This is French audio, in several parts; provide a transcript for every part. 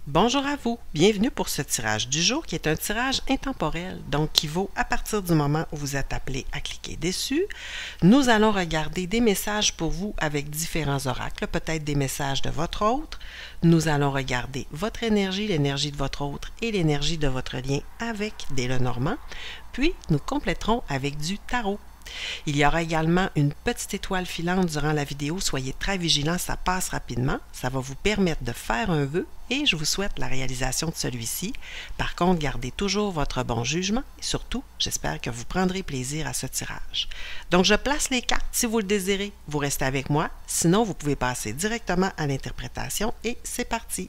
Bonjour à vous, bienvenue pour ce tirage du jour qui est un tirage intemporel, donc qui vaut à partir du moment où vous êtes appelé à cliquer dessus. Nous allons regarder des messages pour vous avec différents oracles, peut-être des messages de votre autre. Nous allons regarder votre énergie, l'énergie de votre autre et l'énergie de votre lien avec des Lenormand. Puis nous compléterons avec du tarot. Il y aura également une petite étoile filante durant la vidéo. Soyez très vigilants, ça passe rapidement. Ça va vous permettre de faire un vœu et je vous souhaite la réalisation de celui-ci. Par contre, gardez toujours votre bon jugement et surtout, j'espère que vous prendrez plaisir à ce tirage. Donc, je place les cartes si vous le désirez. Vous restez avec moi. Sinon, vous pouvez passer directement à l'interprétation et c'est parti.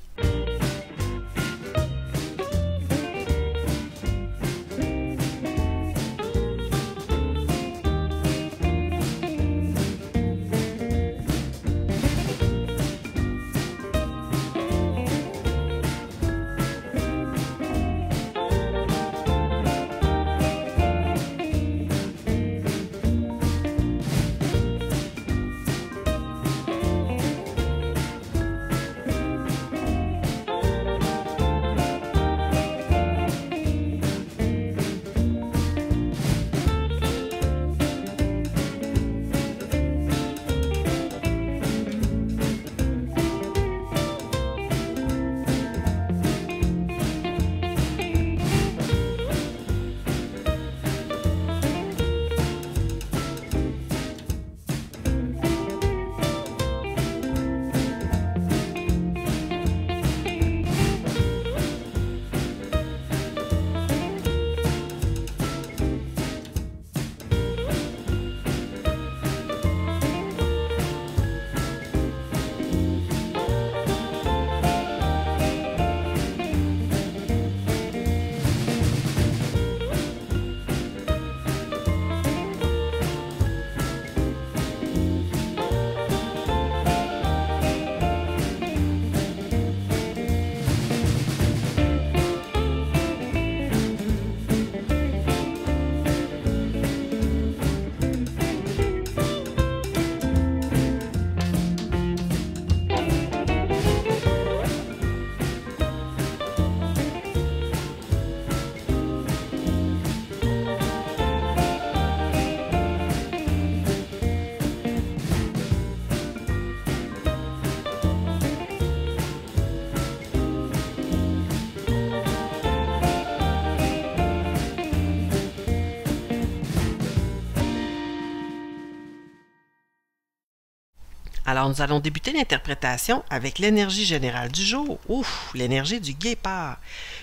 Alors, nous allons débuter l'interprétation avec l'énergie générale du jour. Ouf, l'énergie du guépard.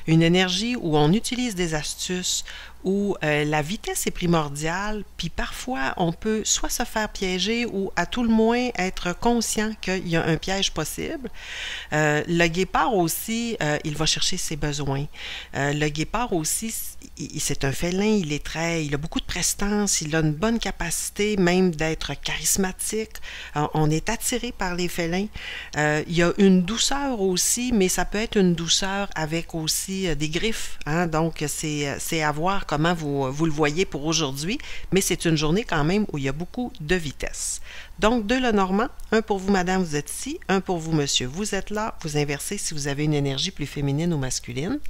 Une énergie où on utilise des astuces, où la vitesse est primordiale, puis parfois on peut soit se faire piéger ou à tout le moins être conscient qu'il y a un piège possible. Le guépard aussi, il va chercher ses besoins. Le guépard aussi, c'est un félin, il a beaucoup de prestance, il a une bonne capacité même d'être charismatique. On est attiré par les félins. Il y a une douceur aussi, mais ça peut être une douceur avec aussi des griffes, hein? Donc c'est à voir comment vous le voyez pour aujourd'hui, mais c'est une journée quand même où il y a beaucoup de vitesse. Donc, deux Lenormand, un pour vous, madame, vous êtes ici, un pour vous, monsieur, vous êtes là, vous inversez si vous avez une énergie plus féminine ou masculine.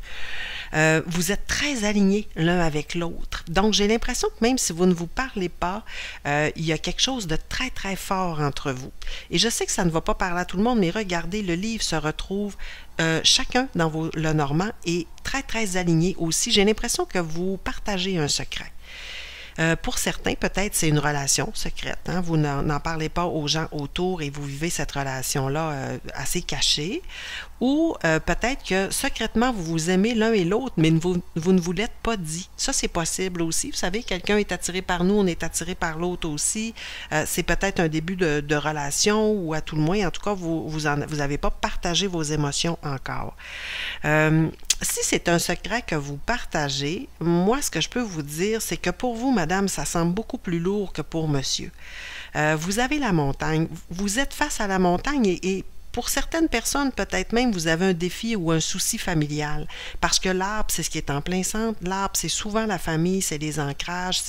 Vous êtes très alignés l'un avec l'autre. Donc, j'ai l'impression que même si vous ne vous parlez pas, il y a quelque chose de très, très fort entre vous. Et je sais que ça ne va pas parler à tout le monde, mais regardez, le livre se retrouve chacun dans vos Lenormand est très, très aligné aussi. J'ai l'impression que vous partagez un secret. Pour certains, peut-être c'est une relation secrète. Hein? Vous n'en parlez pas aux gens autour et vous vivez cette relation-là assez cachée. Ou peut-être que secrètement, vous vous aimez l'un et l'autre, mais vous ne vous l'êtes pas dit. Ça, c'est possible aussi. Vous savez, quelqu'un est attiré par nous, on est attiré par l'autre aussi. C'est peut-être un début de relation ou à tout le moins, en tout cas, vous n'avez pas partagé vos émotions encore. Si c'est un secret que vous partagez, moi, ce que je peux vous dire, c'est que pour vous, madame, ça semble beaucoup plus lourd que pour monsieur. Vous avez la montagne, vous êtes face à la montagne et Pour certaines personnes, peut-être même vous avez un défi ou un souci familial, parce que l'arbre, c'est ce qui est en plein centre. L'arbre, c'est souvent la famille, c'est les ancrages,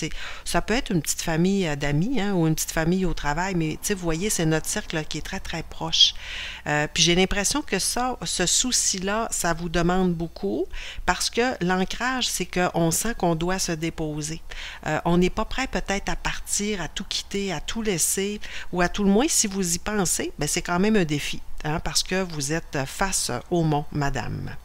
ça peut être une petite famille d'amis, hein, ou une petite famille au travail, mais vous voyez, c'est notre cercle là, qui est très, très proche. Puis j'ai l'impression que ça, ce souci-là, ça vous demande beaucoup parce que l'ancrage, c'est qu'on sent qu'on doit se déposer. On n'est pas prêt peut-être à partir, à tout quitter, à tout laisser, ou à tout le moins, si vous y pensez, ben c'est quand même un défi, hein, parce que vous êtes face au mont, madame.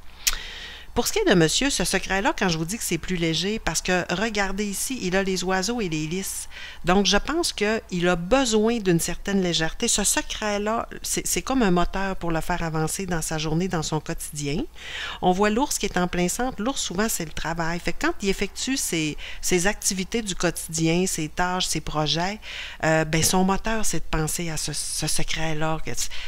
Pour ce qui est de monsieur, ce secret-là, quand je vous dis que c'est plus léger, parce que regardez ici, il a les oiseaux et les lys. Donc, je pense qu'il a besoin d'une certaine légèreté. Ce secret-là, c'est comme un moteur pour le faire avancer dans sa journée, dans son quotidien. On voit l'ours qui est en plein centre. L'ours, souvent, c'est le travail. Fait que quand il effectue ses activités du quotidien, ses tâches, ses projets, ben son moteur, c'est de penser à ce secret-là,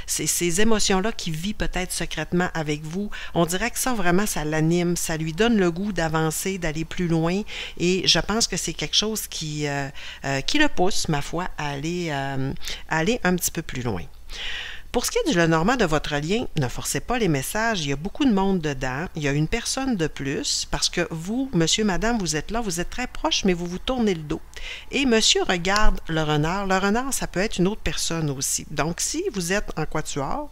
ces émotions-là qu'il vit peut-être secrètement avec vous. On dirait que ça, vraiment, ça l'anime, ça lui donne le goût d'avancer, d'aller plus loin, et je pense que c'est quelque chose qui le pousse, ma foi, à aller un petit peu plus loin. Pour ce qui est du Lenormand de votre lien, ne forcez pas les messages, il y a beaucoup de monde dedans, il y a une personne de plus, parce que vous, monsieur, madame, vous êtes là, vous êtes très proche, mais vous vous tournez le dos. Et monsieur regarde le renard, ça peut être une autre personne aussi. Donc, si vous êtes en quatuor,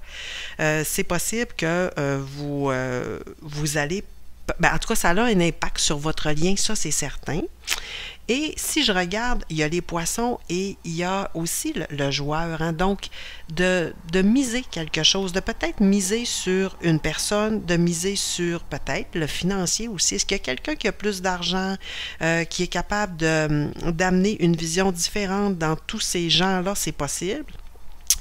c'est possible que vous allez... Ben, en tout cas, ça a un impact sur votre lien, ça c'est certain. Et si je regarde, il y a les poissons et il y a aussi le joueur. Hein? Donc, de miser quelque chose, de peut-être miser sur une personne, de miser sur peut-être le financier aussi. Est-ce qu'il y a quelqu'un qui a plus d'argent, qui est capable d'amener une vision différente dans tous ces gens-là? C'est possible.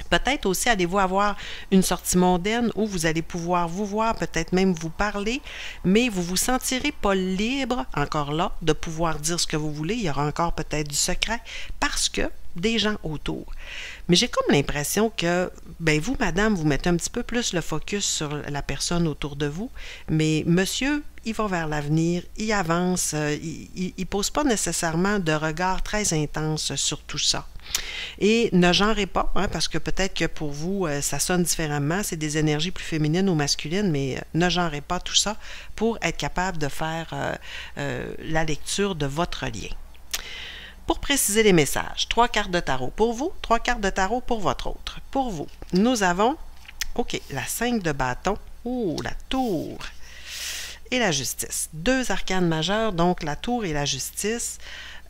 Peut-être aussi allez-vous avoir une sortie mondaine où vous allez pouvoir vous voir, peut-être même vous parler, mais vous vous sentirez pas libre, encore là, de pouvoir dire ce que vous voulez. Il y aura encore peut-être du secret parce que des gens autour. Mais j'ai comme l'impression que, ben vous, madame, vous mettez un petit peu plus le focus sur la personne autour de vous, mais monsieur, il va vers l'avenir, il avance, il ne pose pas nécessairement de regard très intense sur tout ça. Et ne genrez pas, hein, parce que peut-être que pour vous, ça sonne différemment, c'est des énergies plus féminines ou masculines, mais ne genrez pas tout ça pour être capable de faire la lecture de votre lien. Pour préciser les messages, 3 cartes de tarot pour vous, 3 cartes de tarot pour votre autre. Pour vous, nous avons, OK, la 5 de bâton, la tour et la justice. 2 arcanes majeures, donc la tour et la justice.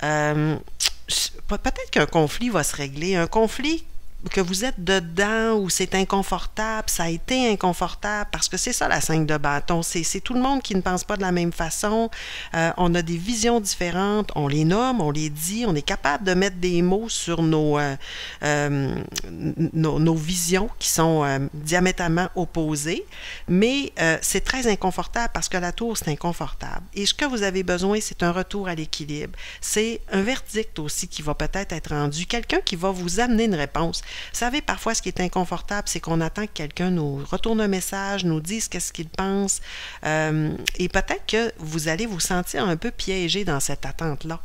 Peut-être qu'un conflit va se régler, un conflit que vous êtes dedans ou c'est inconfortable, ça a été inconfortable, parce que c'est ça la 5 de bâton, c'est tout le monde qui ne pense pas de la même façon, on a des visions différentes, on les nomme, on les dit, on est capable de mettre des mots sur nos visions qui sont diamétralement opposées, mais c'est très inconfortable parce que la tour, c'est inconfortable. Et ce que vous avez besoin, c'est un retour à l'équilibre. C'est un verdict aussi qui va peut-être être rendu, quelqu'un qui va vous amener une réponse. Vous savez, parfois, ce qui est inconfortable, c'est qu'on attend que quelqu'un nous retourne un message, nous dise qu'est-ce qu'il pense, et peut-être que vous allez vous sentir un peu piégé dans cette attente-là.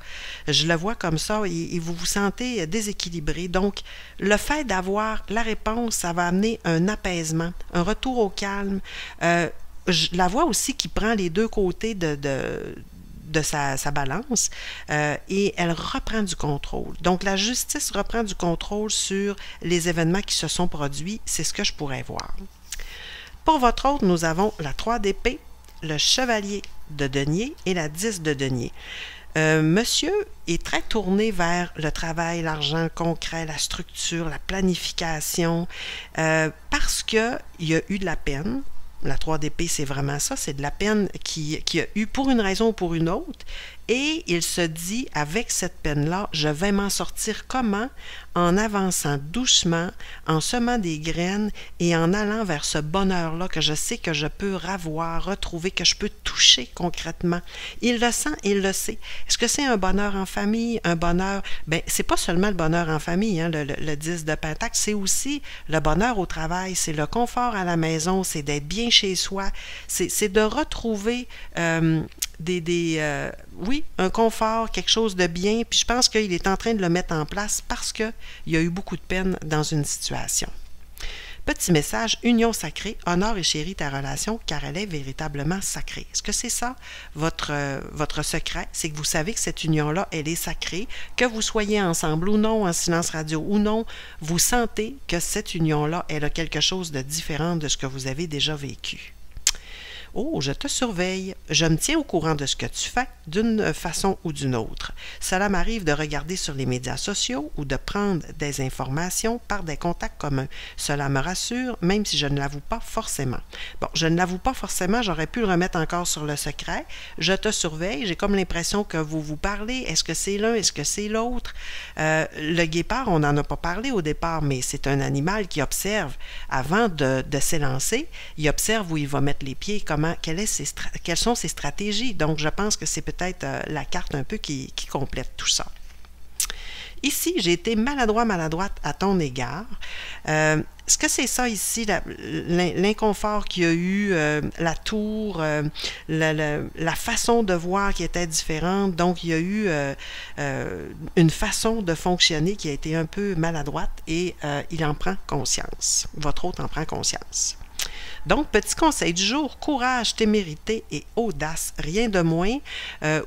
Je le vois comme ça, et vous vous sentez déséquilibré. Donc, le fait d'avoir la réponse, ça va amener un apaisement, un retour au calme. Je la vois aussi qui prend les deux côtés de sa balance, et elle reprend du contrôle. Donc, la justice reprend du contrôle sur les événements qui se sont produits. C'est ce que je pourrais voir. Pour votre autre, nous avons la 3 d'épée, le chevalier de denier et la 10 de denier. Monsieur est très tourné vers le travail, l'argent concret, la structure, la planification, parce qu'il y a eu de la peine. La 3 d'épée, c'est vraiment ça, c'est de la peine qu'il a eu pour une raison ou pour une autre. Et il se dit, avec cette peine-là, je vais m'en sortir comment? En avançant doucement, en semant des graines et en allant vers ce bonheur-là que je sais que je peux revoir, retrouver, que je peux toucher concrètement. Il le sent, il le sait. Est-ce que c'est un bonheur en famille, un bonheur... Bien, c'est pas seulement le bonheur en famille, hein, le 10 de Pentacle, c'est aussi le bonheur au travail, c'est le confort à la maison, c'est d'être bien chez soi, c'est de retrouver... oui, un confort, quelque chose de bien, puis je pense qu'il est en train de le mettre en place parce qu'il y a eu beaucoup de peine dans une situation. Petit message, union sacrée, honore et chéris ta relation car elle est véritablement sacrée. Est-ce que c'est ça votre secret? C'est que vous savez que cette union-là, elle est sacrée, que vous soyez ensemble ou non, en silence radio ou non, vous sentez que cette union-là, elle a quelque chose de différent de ce que vous avez déjà vécu. Oh, je te surveille. Je me tiens au courant de ce que tu fais d'une façon ou d'une autre. Cela m'arrive de regarder sur les médias sociaux ou de prendre des informations par des contacts communs. Cela me rassure, même si je ne l'avoue pas forcément. Bon, je ne l'avoue pas forcément, j'aurais pu le remettre encore sur le secret. Je te surveille, j'ai comme l'impression que vous vous parlez. Est-ce que c'est l'un, est-ce que c'est l'autre? Le guépard, on n'en a pas parlé au départ, mais c'est un animal qui observe avant de s'élancer. Il observe où il va mettre les pieds, quelles sont ses stratégies. Donc, je pense que c'est peut-être la carte un peu qui complète tout ça. Ici, j'ai été maladroite à ton égard. Est-ce que c'est ça ici, l'inconfort qu'il y a eu, la tour, la façon de voir qui était différente? Donc, il y a eu une façon de fonctionner qui a été un peu maladroite et il en prend conscience. Votre hôte en prend conscience. Donc, petit conseil du jour, courage, témérité et audace, rien de moins.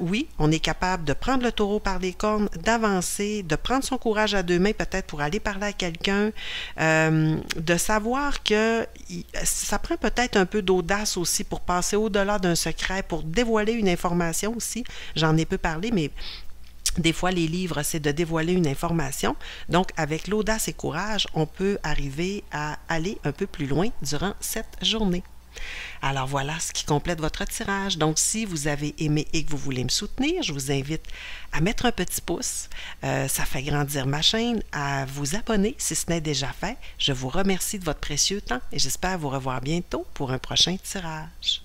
Oui, on est capable de prendre le taureau par les cornes, d'avancer, de prendre son courage à deux mains peut-être pour aller parler à quelqu'un, de savoir que ça prend peut-être un peu d'audace aussi pour passer au-delà d'un secret, pour dévoiler une information aussi. J'en ai peu parlé, mais des fois, les livres, c'est de dévoiler une information. Donc, avec l'audace et courage, on peut arriver à aller un peu plus loin durant cette journée. Alors voilà ce qui complète votre tirage. Donc, si vous avez aimé et que vous voulez me soutenir, je vous invite à mettre un petit pouce. Ça fait grandir ma chaîne, à vous abonner si ce n'est déjà fait. Je vous remercie de votre précieux temps et j'espère vous revoir bientôt pour un prochain tirage.